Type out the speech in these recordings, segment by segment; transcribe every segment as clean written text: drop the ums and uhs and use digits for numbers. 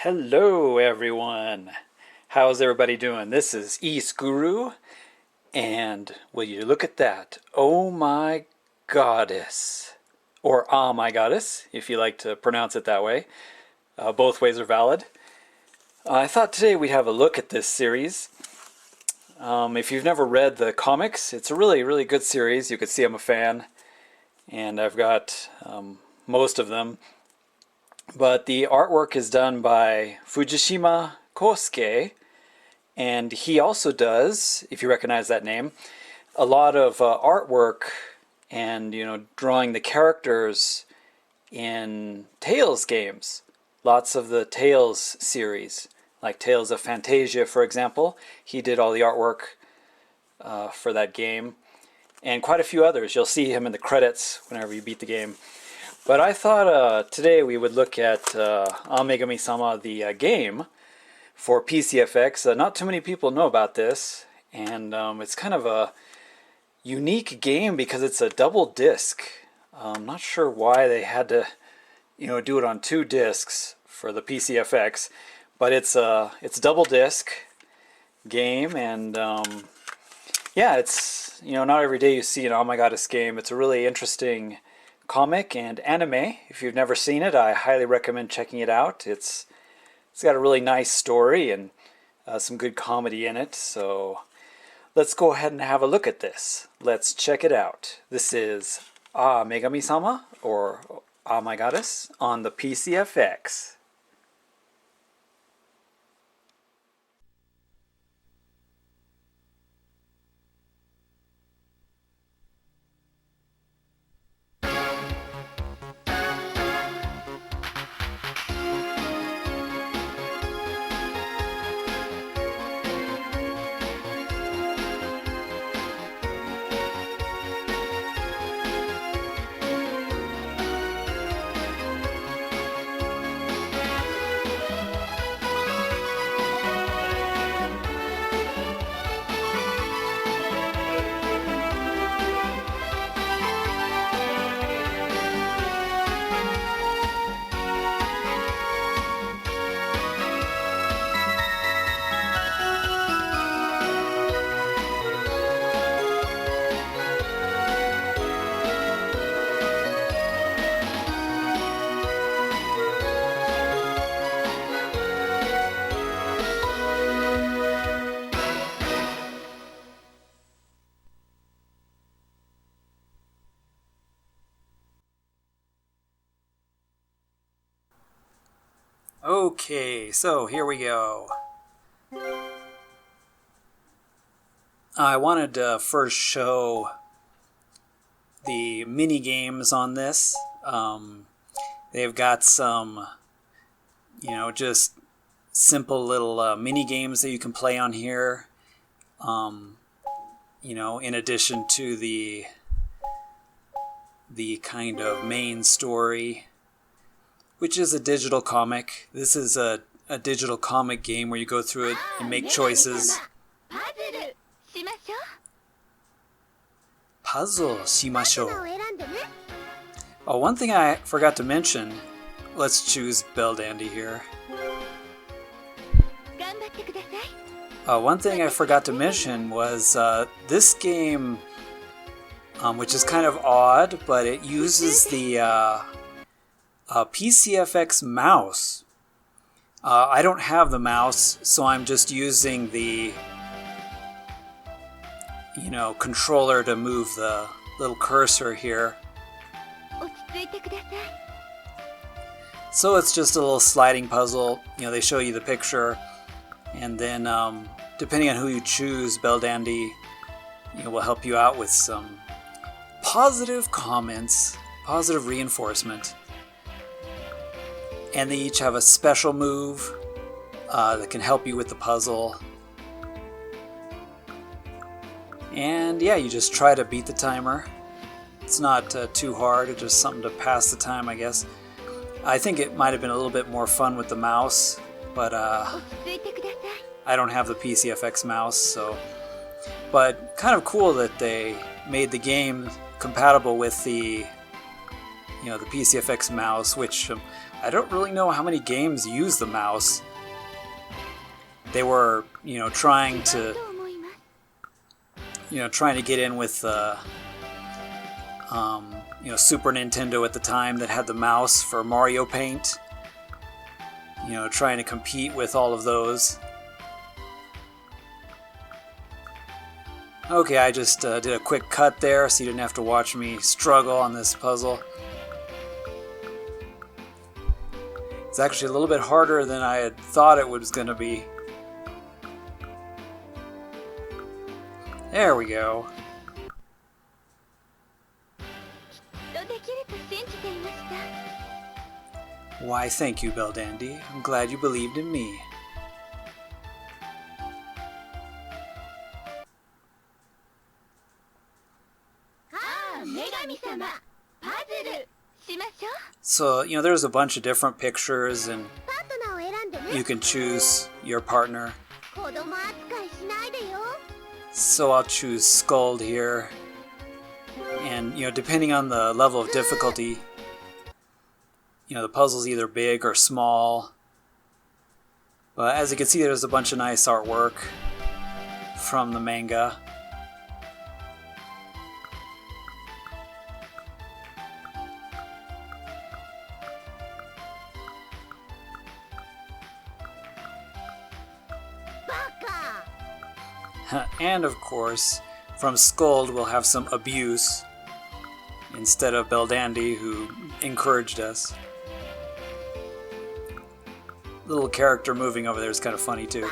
Hello everyone! How's everybody doing? This is YSGuru, and will you look at that? Oh my goddess. Or ah my goddess, if you like to pronounce it that way. Both ways are valid. I thought today we'd have a look at this series. If you've never read the comics, it's a really good series. You could see I'm a fan, and I've got most of them. But the artwork is done by Fujishima Kosuke, and he also does, if you recognize that name, a lot of artwork and drawing the characters in Tales games. Lots of the Tales series, like Tales of Fantasia, for example. He did all the artwork for that game, and quite a few others. You'll see him in the credits whenever you beat the game. But I thought today we would look at Megami-sama, the game for PCFX. Not too many people know about this, and it's kind of a unique game because it's a double disc. I'm not sure why they had to, do it on 2 discs for the PCFX, but it's a double disc game, and yeah, it's not every day you see an Oh My Goddess game. It's a really interesting comic and anime. If you've never seen it, I highly recommend checking it out. It's got a really nice story and some good comedy in it. So let's go ahead and have a look at this. Let's check it out. This is Megami-sama, or Ah My Goddess, on the PCFX. Okay, so here we go. I wanted to first show the mini games on this. They've got some, just simple little mini games that you can play on here. In addition to the kind of main story, which is a digital comic. This is a digital comic game where you go through it and make choices. Puzzle shimashou. Oh, one thing I forgot to mention. Let's choose Beldandy here. One thing I forgot to mention was this game, which is kind of odd, but it uses the PCFX mouse. I don't have the mouse, so I'm just using the controller to move the little cursor here. So it's just a little sliding puzzle. They show you the picture, and then depending on who you choose, Beldandy will help you out with some positive comments, positive reinforcement. And they each have a special move that can help you with the puzzle. And yeah, you just try to beat the timer. It's not too hard, it's just something to pass the time, I guess. I think it might have been a little bit more fun with the mouse, but I don't have the PCFX mouse, so. But kind of cool that they made the game compatible with the the PCFX mouse, which I don't really know how many games use the mouse. They were, trying to get in with Super Nintendo at the time that had the mouse for Mario Paint. Trying to compete with all of those. Okay, I just did a quick cut there so you didn't have to watch me struggle on this puzzle. It's actually a little bit harder than I had thought it was going to be. There we go. Why, thank you, Beldandy. I'm glad you believed in me. So, there's a bunch of different pictures, and you can choose your partner. So I'll choose Scold here. And, depending on the level of difficulty, the puzzle's either big or small. But as you can see, there's a bunch of nice artwork from the manga. And of course, from Scold we'll have some abuse instead of Beldandy, who encouraged us. Little character moving over there is kind of funny too.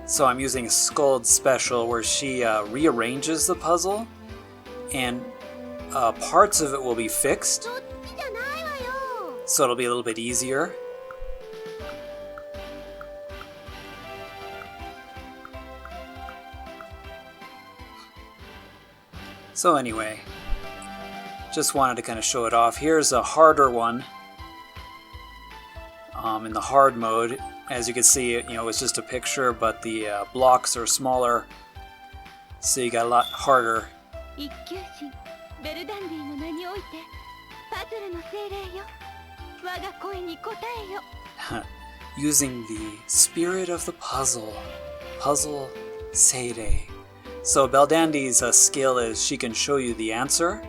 So I'm using a Scold special where she rearranges the puzzle, and parts of it will be fixed, so it'll be a little bit easier. So anyway, just wanted to kind of show it off. Here's a harder one. In the hard mode, as you can see, it's just a picture, but the blocks are smaller, so you got a lot harder. Using the spirit of the puzzle seirei. So Beldandy's skill is she can show you the answer,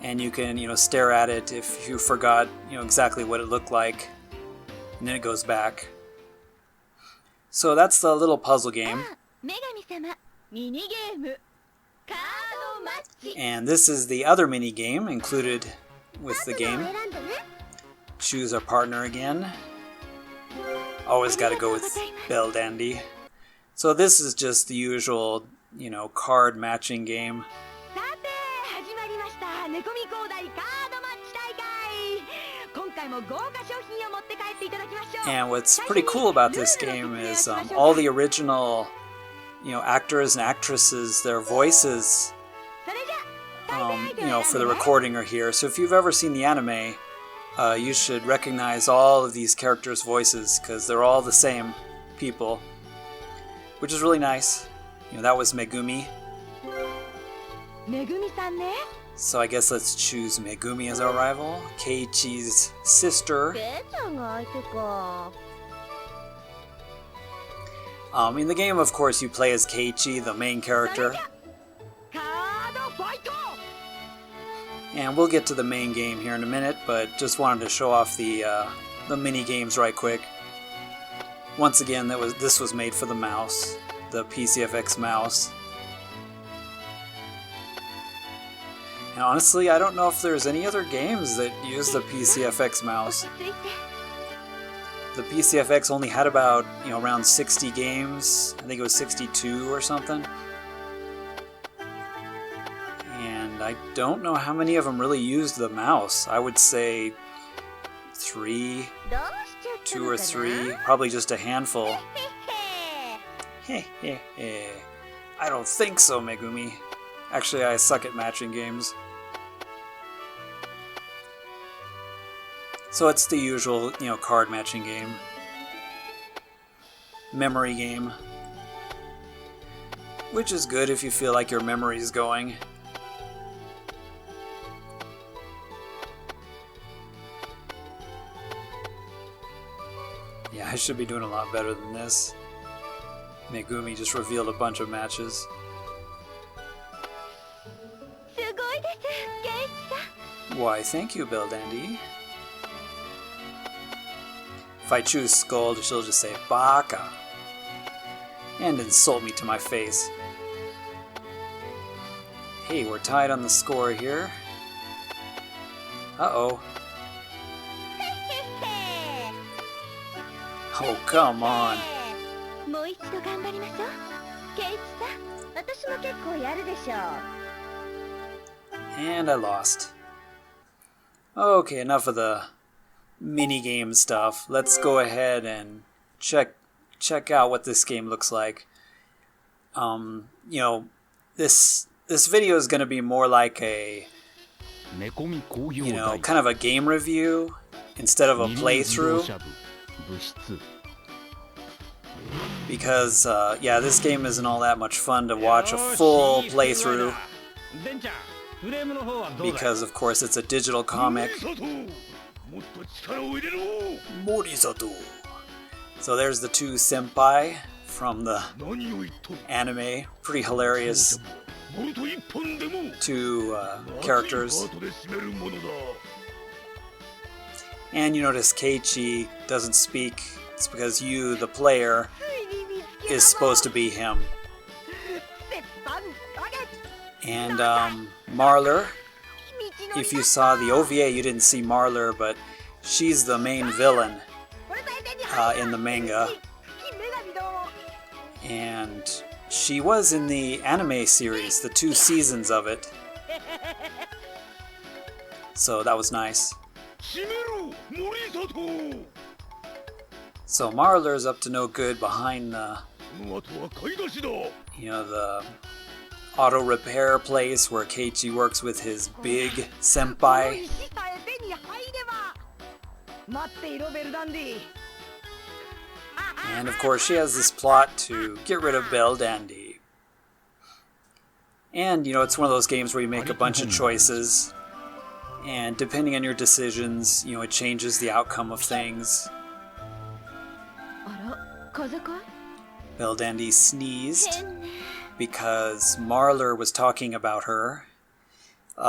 and you can, stare at it if you forgot, exactly what it looked like, and then it goes back. So that's the little puzzle game. And this is the other mini game included with the game. Choose our partner again. Always got to go with Beldandy. So this is just the usual, card matching game. And what's pretty cool about this game is all the original, actors and actresses, their voices, for the recording are here. So if you've ever seen the anime, you should recognize all of these characters' voices because they're all the same people, which is really nice. That was Megumi. So I guess let's choose Megumi as our rival, Keiichi's sister. In the game, of course, you play as Keiichi, the main character. And we'll get to the main game here in a minute, but just wanted to show off the mini games right quick. Once again, this was made for the mouse, the PCFX mouse. And honestly, I don't know if there's any other games that use the PCFX mouse. The PCFX only had about, around 60 games. I think it was 62 or something. And I don't know how many of them really used the mouse. I would say 2 or 3, probably just a handful. I don't think so, Megumi. Actually, I suck at matching games. So it's the usual, card matching game. Memory game. Which is good if you feel like your memory is going. Yeah, I should be doing a lot better than this. Megumi just revealed a bunch of matches. Why, thank you, Belldandy. If I choose Scold, she'll just say Baka and insult me to my face. Hey, we're tied on the score here. Uh-oh. Oh, come on. And I lost. Okay, enough of the mini-game stuff. Let's go ahead and check out what this game looks like. You know, this video is going to be more like a, you know, kind of a game review instead of a playthrough. Because, yeah, this game isn't all that much fun to watch a full playthrough. Because, of course, it's a digital comic. Morisato. So there's the two senpai from the anime. Pretty hilarious two characters. And you notice Keiichi doesn't speak. It's because you, the player, is supposed to be him. And Marler, if you saw the OVA, you didn't see Marler, but she's the main villain in the manga. And she was in the anime series, the 2 seasons of it. So that was nice. So Marler's up to no good behind the, you know, the auto repair place where Keiichi works with his big senpai. And of course she has this plot to get rid of Belldandy. And you know, it's one of those games where you make a bunch of choices, and depending on your decisions, you know, it changes the outcome of things. Belldandy sneezed because Marler was talking about her.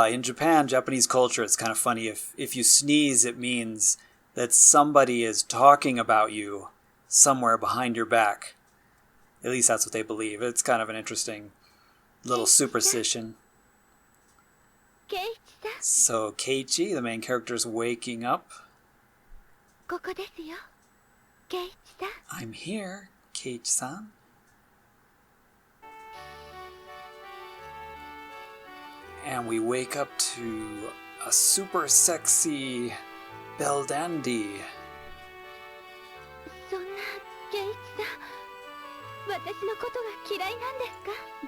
In Japan, Japanese culture, it's kind of funny. If you sneeze, it means that somebody is talking about you somewhere behind your back. At least that's what they believe. It's kind of an interesting little superstition. So Keiichi, the main character, is waking up. I'm here, Keiichi-san. And we wake up to a super sexy Belldandy.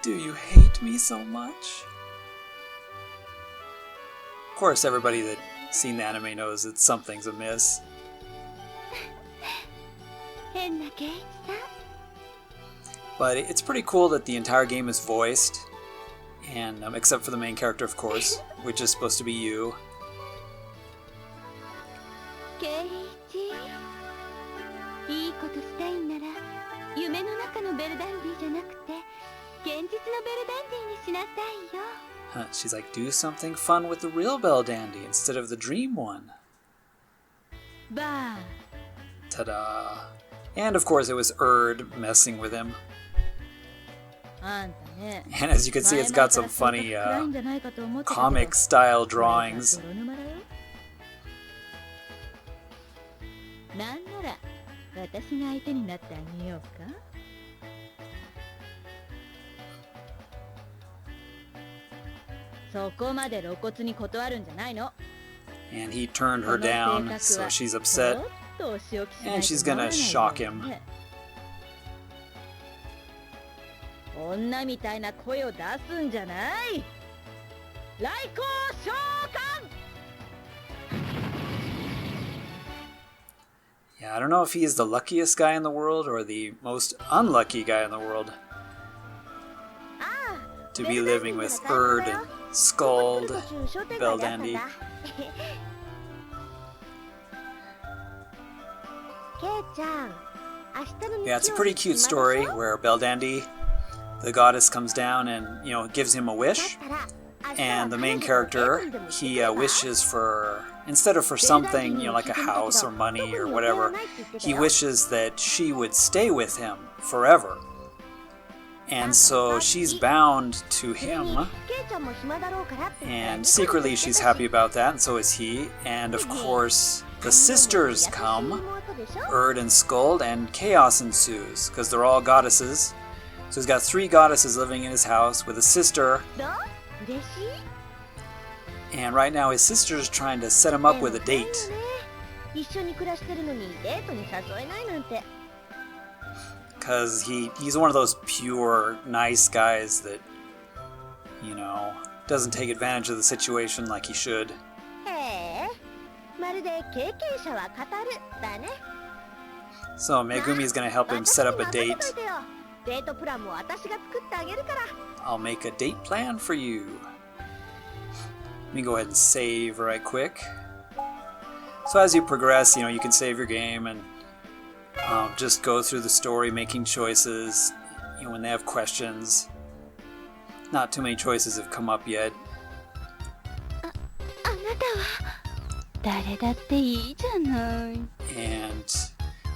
Do you hate me so much? Of course, everybody that's seen the anime knows that something's amiss. But it's pretty cool that the entire game is voiced, and except for the main character, of course, which is supposed to be you. She's like, do something fun with the real Belldandy instead of the dream one. Ta-da! And of course it was Erd messing with him. And as you can see, it's got some funny comic style drawings. And he turned her down, so she's upset. And she's gonna shock him. Yeah, I don't know if he's the luckiest guy in the world or the most unlucky guy in the world to be living with Erd and Scold, Belldandy. Yeah, it's a pretty cute story where Belldandy, the goddess, comes down and, gives him a wish. And the main character, he wishes for, instead of for something, like a house or money or whatever, he wishes that she would stay with him forever. And so she's bound to him, and secretly she's happy about that, and so is he. And of course, the sisters come, Erd and Skuld, and chaos ensues, because they're all goddesses. So he's got 3 goddesses living in his house with a sister. And right now his sister's trying to set him up with a date. Because he's one of those pure, nice guys that, doesn't take advantage of the situation like he should. So Megumi's going to help him set up a date. I'll make a date plan for you. Let me go ahead and save right quick. So as you progress, you can save your game and just go through the story making choices when they have questions. Not too many choices have come up yet. And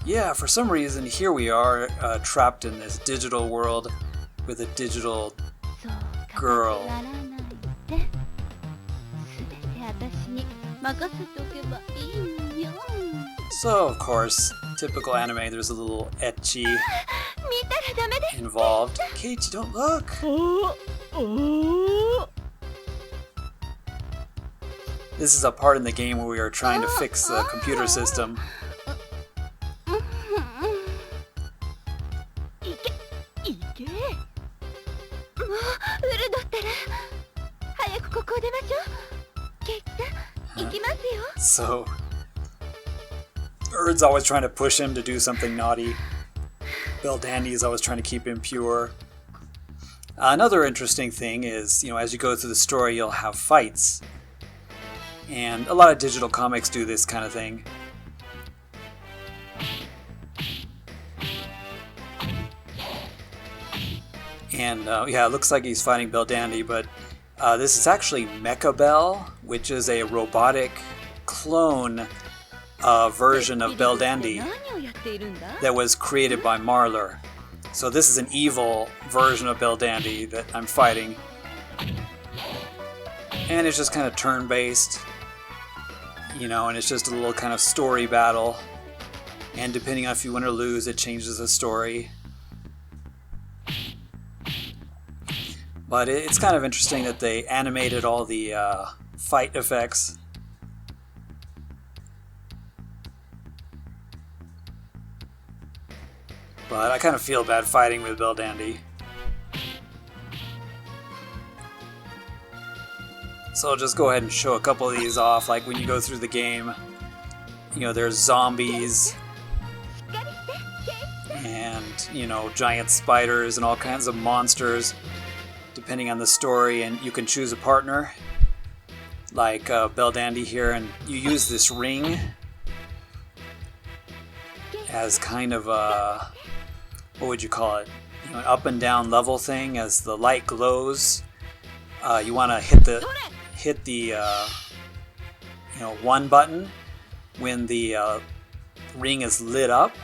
yeah, for some reason here we are trapped in this digital world with a digital girl. So of course, typical anime, there's a little ecchi involved. Keiichi, don't look! This is a part in the game where we are trying to fix the computer system. So, Erd's always trying to push him to do something naughty. Belldandy is always trying to keep him pure. Another interesting thing is, as you go through the story, you'll have fights. And a lot of digital comics do this kind of thing. And yeah, it looks like he's fighting Belldandy, but this is actually Mecha Bell, which is a robotic clone version of Belldandy that was created by Marler. So this is an evil version of Belldandy that I'm fighting. And it's just kind of turn-based, and it's just a little kind of story battle. And depending on if you win or lose, it changes the story. But it's kind of interesting that they animated all the fight effects. But I kind of feel bad fighting with Belldandy. So I'll just go ahead and show a couple of these off. Like when you go through the game, there's zombies and, giant spiders and all kinds of monsters, depending on the story. And you can choose a partner, like Belldandy here, and you use this ring as kind of a, what would you call it? An up and down level thing. As the light glows, you want to hit the 1 button when the ring is lit up.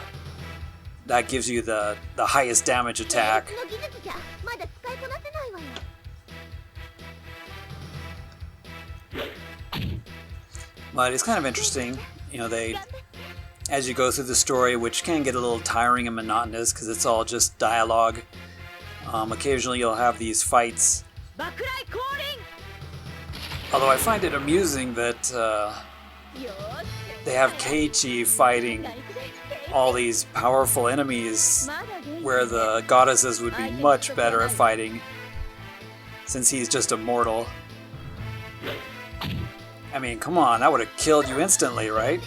That gives you the highest damage attack. But it's kind of interesting, as you go through the story, which can get a little tiring and monotonous because it's all just dialogue. Occasionally you'll have these fights. Although I find it amusing that they have Keiichi fighting all these powerful enemies where the goddesses would be much better at fighting since he's just a mortal. I mean, come on, that would have killed you instantly, right?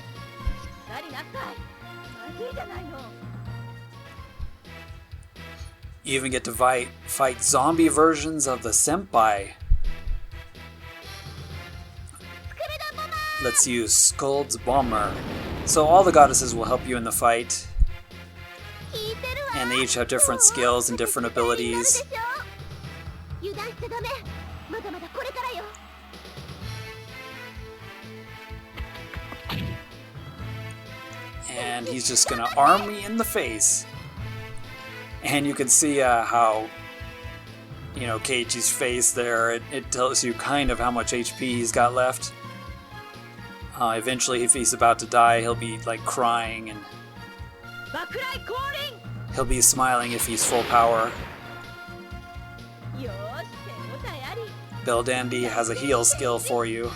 You even get to fight zombie versions of the Senpai. Let's use Skuld's Bomber. So all the goddesses will help you in the fight, and they each have different skills and different abilities. And he's just gonna arm me in the face. And you can see how, you know, Keiichi's face there, it tells you kind of how much HP he's got left. Eventually, if he's about to die, he'll be like crying, and he'll be smiling if he's full power. Belldandy has a heal skill for you.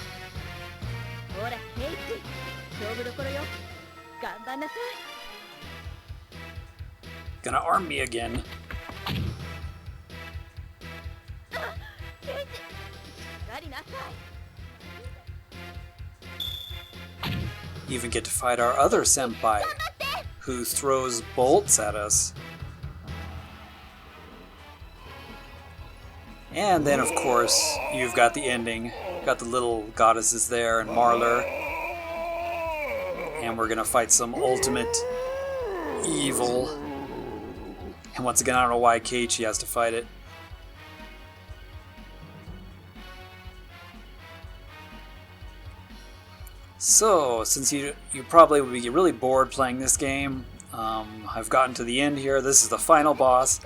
Gonna arm me again. Even get to fight our other senpai, who throws bolts at us. And then, of course, you've got the ending. Got the little goddesses there and Marler. And we're gonna fight some ultimate evil. And once again, I don't know why Keiichi has to fight it. So, since you probably would be really bored playing this game, I've gotten to the end here. This is the final boss.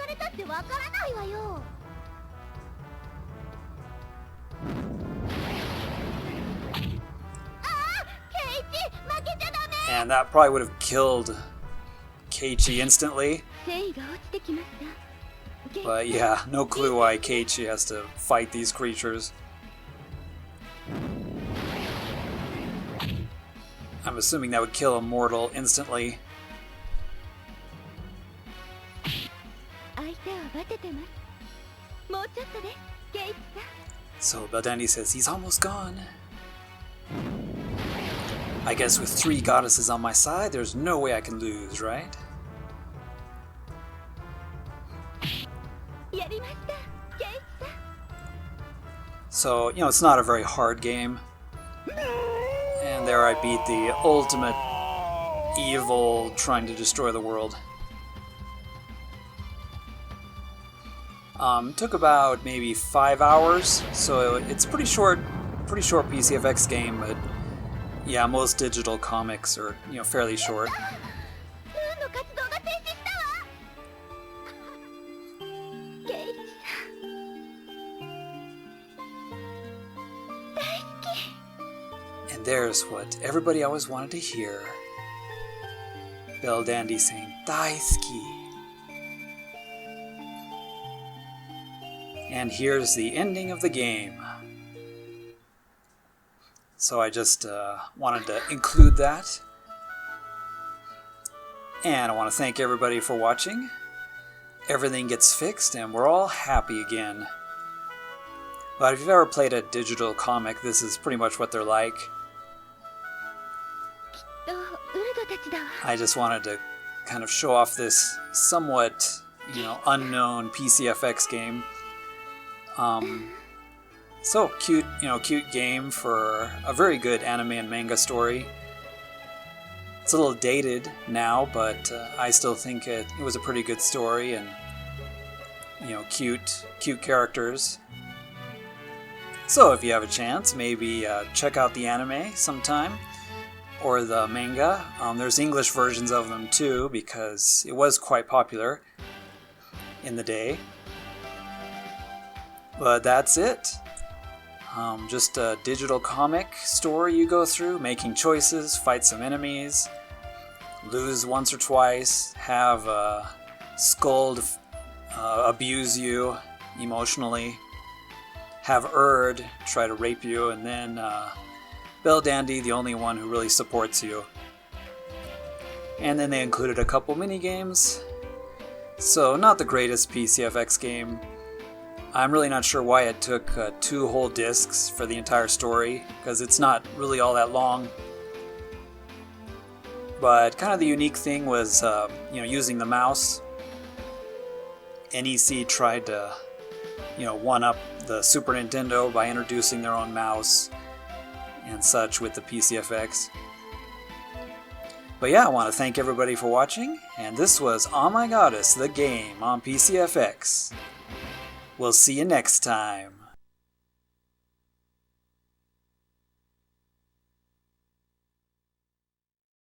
And that probably would have killed Keiichi instantly. But yeah, no clue why Keiichi has to fight these creatures. I'm assuming that would kill a mortal instantly. So Belldandy says he's almost gone. I guess with 3 goddesses on my side, there's no way I can lose, right? So, you know, it's not a very hard game. And there I beat the ultimate evil trying to destroy the world. Took about maybe 5 hours, so it's pretty short PCFX game, but yeah, most digital comics are, you know, fairly short. And there's what everybody always wanted to hear. Belldandy saying, "Daisuki." And here's the ending of the game. So I just wanted to include that. And I want to thank everybody for watching. Everything gets fixed and we're all happy again. But if you've ever played a digital comic, this is pretty much what they're like. I just wanted to kind of show off this somewhat, you know, unknown PCFX game. So cute, you know, cute game for a very good anime and manga story. It's a little dated now, but I still think it was a pretty good story, and you know, cute characters. So if you have a chance, maybe check out the anime sometime, or the manga. There's English versions of them too, because it was quite popular in the day. But that's it. Just a digital comic story you go through, making choices, fight some enemies, lose once or twice, have Skuld abuse you emotionally, have Erd try to rape you, and then Belldandy, the only one who really supports you. And then they included a couple mini-games. So not the greatest PCFX game. I'm really not sure why it took 2 whole discs for the entire story, because it's not really all that long. But kind of the unique thing was, you know, using the mouse. NEC tried to, you know, one-up the Super Nintendo by introducing their own mouse and such with the PCFX. But yeah, I want to thank everybody for watching, and this was Oh My Goddess, the game on PCFX. We'll see you next time.